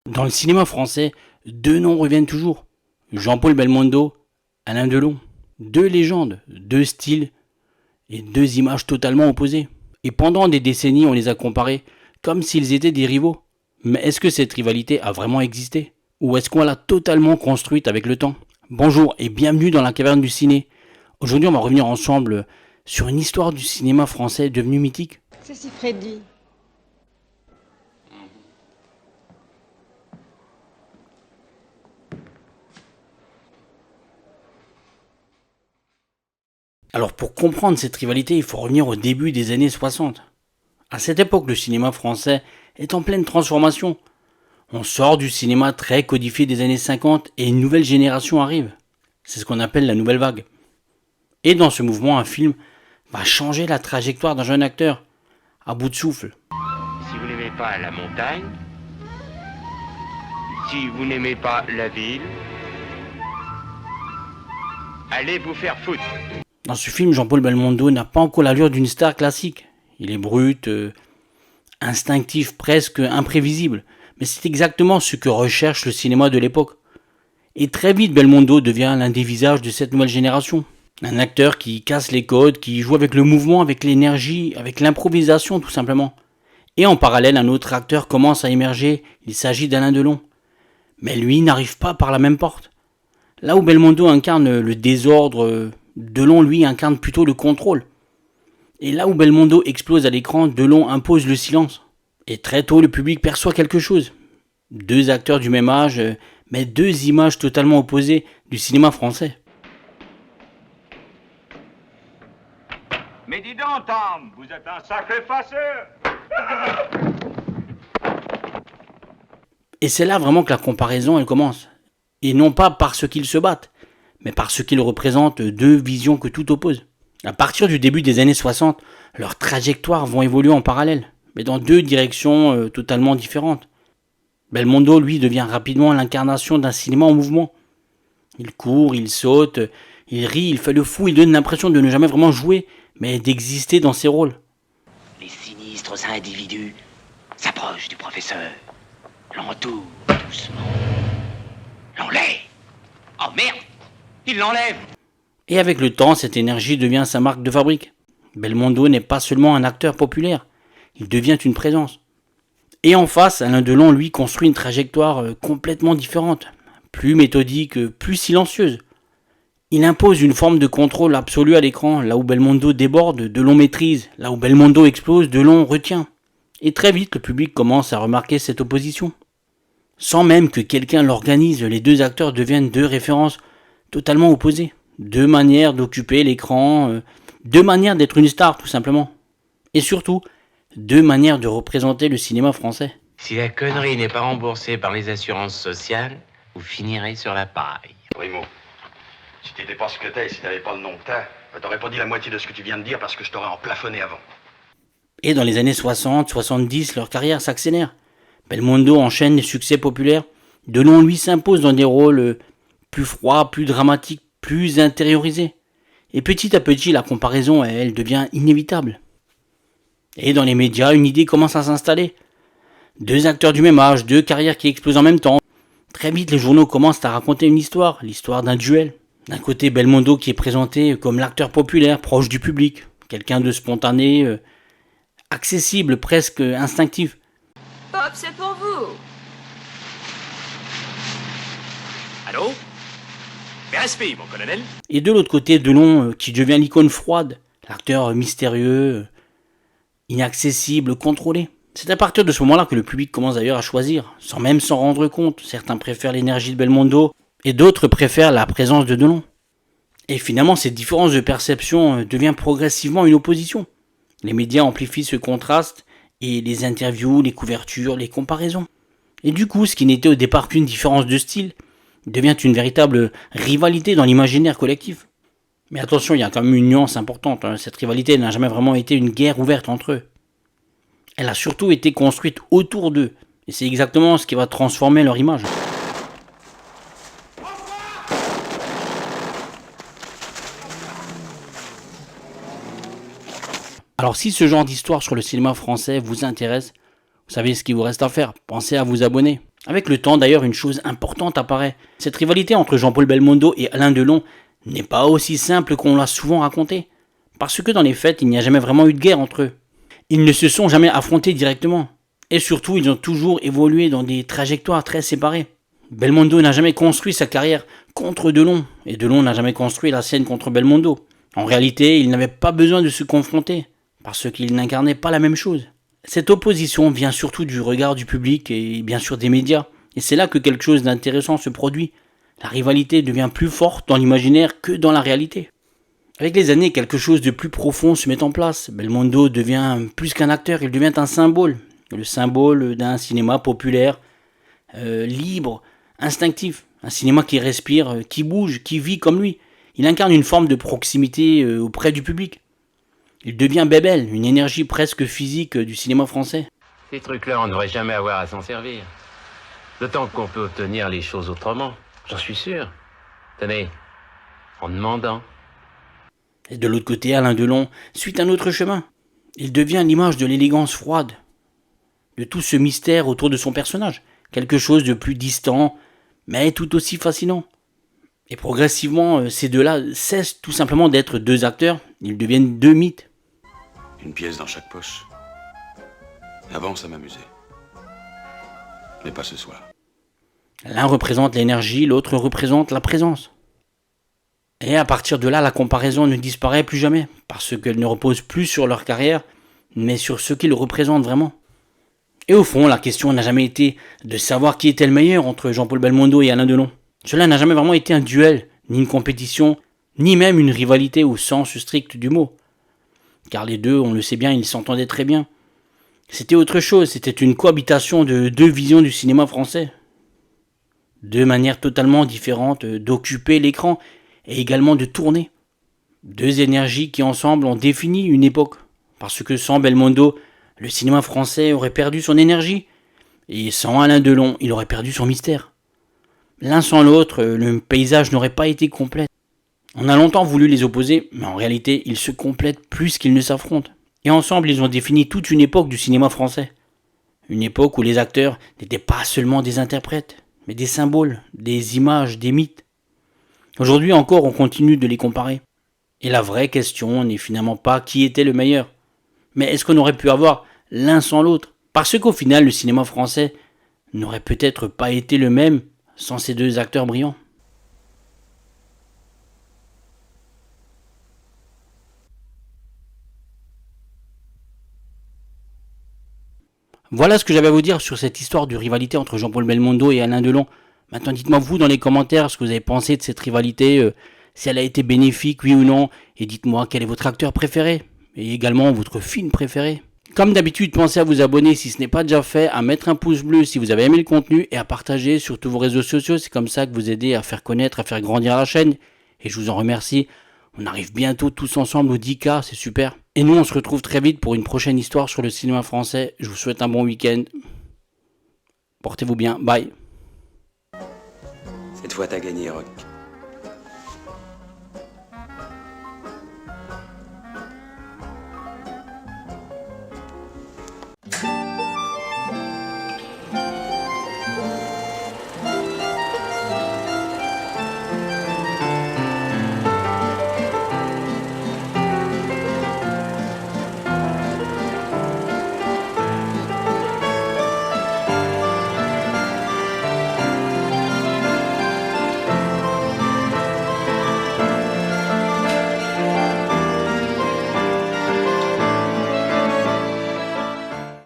Dans le cinéma français, deux noms reviennent toujours. Jean-Paul Belmondo, Alain Delon. Deux légendes, deux styles et deux images totalement opposées. Et pendant des décennies, on les a comparés comme s'ils étaient des rivaux. Mais est-ce que cette rivalité a vraiment existé? Ou est-ce qu'on l'a totalement construite avec le temps? Bonjour et bienvenue dans la caverne du ciné. Aujourd'hui, on va revenir ensemble sur une histoire du cinéma français devenue mythique. C'est si Freddy. Alors pour comprendre cette rivalité, il faut revenir au début des années 60. À cette époque, le cinéma français est en pleine transformation. On sort du cinéma très codifié des années 50 et une nouvelle génération arrive. C'est ce qu'on appelle la nouvelle vague. Et dans ce mouvement, un film va changer la trajectoire d'un jeune acteur, à bout de souffle. Si vous n'aimez pas la montagne, si vous n'aimez pas la ville, allez vous faire foutre. Dans ce film, Jean-Paul Belmondo n'a pas encore l'allure d'une star classique. Il est brut, instinctif, presque imprévisible. Mais c'est exactement ce que recherche le cinéma de l'époque. Et très vite, Belmondo devient l'un des visages de cette nouvelle génération. Un acteur qui casse les codes, qui joue avec le mouvement, avec l'énergie, avec l'improvisation tout simplement. Et en parallèle, un autre acteur commence à émerger, il s'agit d'Alain Delon. Mais lui n'arrive pas par la même porte. Là où Belmondo incarne le désordre, Delon lui incarne plutôt le contrôle. Et là où Belmondo explose à l'écran, Delon impose le silence. Et très tôt, le public perçoit quelque chose. Deux acteurs du même âge, mais deux images totalement opposées du cinéma français. Mais dis donc, Tom, vous êtes un sacré faceur. Et c'est là vraiment que la comparaison elle commence. Et non pas parce qu'ils se battent, mais parce qu'ils représentent deux visions que tout oppose. À partir du début des années 60, leurs trajectoires vont évoluer en parallèle, mais dans deux directions totalement différentes. Belmondo, lui, devient rapidement l'incarnation d'un cinéma en mouvement. Il court, il saute, il rit, il fait le fou, il donne l'impression de ne jamais vraiment jouer, mais d'exister dans ses rôles. Les sinistres individus s'approchent du professeur, l'entourent doucement, l'enlèvent. Oh merde, il l'enlève. Et avec le temps, cette énergie devient sa marque de fabrique. Belmondo n'est pas seulement un acteur populaire, il devient une présence. Et en face, Alain Delon, lui, construit une trajectoire complètement différente, plus méthodique, plus silencieuse. Il impose une forme de contrôle absolu à l'écran, là où Belmondo déborde, Delon maîtrise, là où Belmondo explose, Delon retient. Et très vite, le public commence à remarquer cette opposition. Sans même que quelqu'un l'organise, les deux acteurs deviennent deux références totalement opposées. Deux manières d'occuper l'écran, deux manières d'être une star tout simplement. Et surtout, deux manières de représenter le cinéma français. Si la connerie n'est pas remboursée par les assurances sociales, vous finirez sur la paille. Primo, si t'étais pas secrétaire et si t'avais pas le nom que t'aurais pas dit la moitié de ce que tu viens de dire parce que je t'aurais emplafonné avant. Et dans les années 60, 70, leur carrière s'accélère. Belmondo enchaîne les succès populaires. Delon, lui, s'impose dans des rôles plus froids, plus dramatiques, plus intériorisés. Et petit à petit, la comparaison, elle devient inévitable. Et dans les médias, une idée commence à s'installer. Deux acteurs du même âge, deux carrières qui explosent en même temps. Très vite, les journaux commencent à raconter une histoire, l'histoire d'un duel. D'un côté, Belmondo qui est présenté comme l'acteur populaire, proche du public, quelqu'un de spontané, accessible, presque instinctif. Pop, c'est pour vous. Allô? Mais respire, mon colonel. Et de l'autre côté, Delon qui devient l'icône froide, l'acteur mystérieux, inaccessible, contrôlé. C'est à partir de ce moment-là que le public commence d'ailleurs à choisir, sans même s'en rendre compte. Certains préfèrent l'énergie de Belmondo, et d'autres préfèrent la présence de Delon. Et finalement, cette différence de perception devient progressivement une opposition. Les médias amplifient ce contraste, et les interviews, les couvertures, les comparaisons. Et du coup, ce qui n'était au départ qu'une différence de style, devient une véritable rivalité dans l'imaginaire collectif. Mais attention, il y a quand même une nuance importante. Cette rivalité n'a jamais vraiment été une guerre ouverte entre eux. Elle a surtout été construite autour d'eux. Et c'est exactement ce qui va transformer leur image. Alors si ce genre d'histoire sur le cinéma français vous intéresse, vous savez ce qu'il vous reste à faire. Pensez à vous abonner. Avec le temps d'ailleurs, une chose importante apparaît. Cette rivalité entre Jean-Paul Belmondo et Alain Delon n'est pas aussi simple qu'on l'a souvent raconté. Parce que dans les faits, il n'y a jamais vraiment eu de guerre entre eux. Ils ne se sont jamais affrontés directement. Et surtout, ils ont toujours évolué dans des trajectoires très séparées. Belmondo n'a jamais construit sa carrière contre Delon, et Delon n'a jamais construit la sienne contre Belmondo. En réalité, ils n'avaient pas besoin de se confronter, parce qu'ils n'incarnaient pas la même chose. Cette opposition vient surtout du regard du public et bien sûr des médias, et c'est là que quelque chose d'intéressant se produit. La rivalité devient plus forte dans l'imaginaire que dans la réalité. Avec les années, quelque chose de plus profond se met en place. Belmondo devient plus qu'un acteur, il devient un symbole. Le symbole d'un cinéma populaire, libre, instinctif. Un cinéma qui respire, qui bouge, qui vit comme lui. Il incarne une forme de proximité auprès du public. Il devient Bébel, une énergie presque physique du cinéma français. Ces trucs-là, on n'aurait jamais à avoir à s'en servir. D'autant qu'on peut obtenir les choses autrement, j'en suis sûr. Tenez, en demandant. Et de l'autre côté, Alain Delon suit un autre chemin. Il devient l'image de l'élégance froide, de tout ce mystère autour de son personnage. Quelque chose de plus distant, mais tout aussi fascinant. Et progressivement, ces deux-là cessent tout simplement d'être deux acteurs, ils deviennent deux mythes. Une pièce dans chaque poche. Avant, ça m'amusait. Mais pas ce soir. L'un représente l'énergie, l'autre représente la présence. Et à partir de là, la comparaison ne disparaît plus jamais, parce qu'elle ne repose plus sur leur carrière, mais sur ce qu'ils représentent vraiment. Et au fond, la question n'a jamais été de savoir qui était le meilleur entre Jean-Paul Belmondo et Alain Delon. Cela n'a jamais vraiment été un duel, ni une compétition, ni même une rivalité au sens strict du mot. Car les deux, on le sait bien, ils s'entendaient très bien. C'était autre chose, c'était une cohabitation de deux visions du cinéma français. Deux manières totalement différentes d'occuper l'écran et également de tourner. Deux énergies qui ensemble ont défini une époque. Parce que sans Belmondo, le cinéma français aurait perdu son énergie. Et sans Alain Delon, il aurait perdu son mystère. L'un sans l'autre, le paysage n'aurait pas été complet. On a longtemps voulu les opposer, mais en réalité, ils se complètent plus qu'ils ne s'affrontent. Et ensemble, ils ont défini toute une époque du cinéma français. Une époque où les acteurs n'étaient pas seulement des interprètes, mais des symboles, des images, des mythes. Aujourd'hui encore, on continue de les comparer. Et la vraie question n'est finalement pas qui était le meilleur, mais est-ce qu'on aurait pu avoir l'un sans l'autre? Parce qu'au final, le cinéma français n'aurait peut-être pas été le même sans ces deux acteurs brillants. Voilà ce que j'avais à vous dire sur cette histoire de rivalité entre Jean-Paul Belmondo et Alain Delon. Maintenant, dites-moi vous dans les commentaires ce que vous avez pensé de cette rivalité, si elle a été bénéfique, oui ou non, et dites-moi quel est votre acteur préféré, et également votre film préféré. Comme d'habitude, pensez à vous abonner si ce n'est pas déjà fait, à mettre un pouce bleu si vous avez aimé le contenu, et à partager sur tous vos réseaux sociaux, c'est comme ça que vous aidez à faire connaître, à faire grandir la chaîne, et je vous en remercie. On arrive bientôt tous ensemble aux 10K, c'est super. Et nous, on se retrouve très vite pour une prochaine histoire sur le cinéma français. Je vous souhaite un bon week-end. Portez-vous bien, bye. Cette fois, t'as gagné, Rock.